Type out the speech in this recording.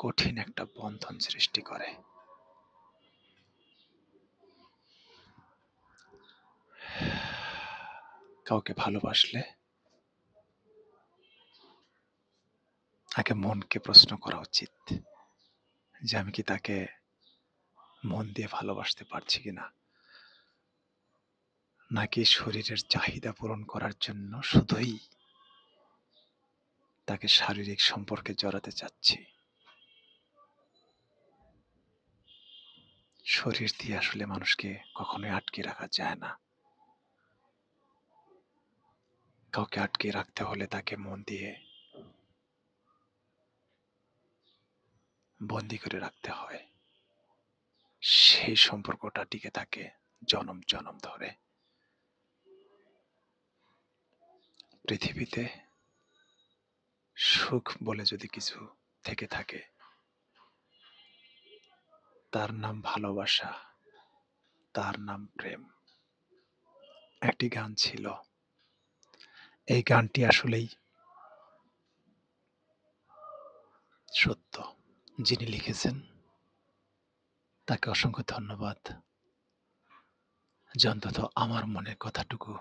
কঠিন একটা বন্ধন সৃষ্টি করে। কাউকে ভালোবাসলে আগে মনকে প্রশ্ন করা উচিত যে আমি কি তাকে মন দিয়ে ভালোবাসতে পারছি কিনা, নাকি শরীরের চাহিদা পূরণ করার জন্য শুধুই তাকে শারীরিক সম্পর্কে জড়াতে চাচ্ছি। শরীর দিয়ে আসলে মানুষকে কখনোই আটকে রাখা যায় না। কাউকে আটকে রাখতে হলে তাকে মন দিয়ে বন্দি করে রাখতে হয়। সেই সম্পর্কটা টিকে থাকে জনম জনম ধরে। পৃথিবীতে সুখ বলে যদি কিছু থেকে থাকে, তার নাম ভালোবাসা, তার নাম প্রেম। একটি গান ছিল, এই গানটি আসলেই সত্য। যিনি লিখেছেন তাকে অসংখ্য ধন্যবাদ, যে অন্তত আমার মনের কথাটুকু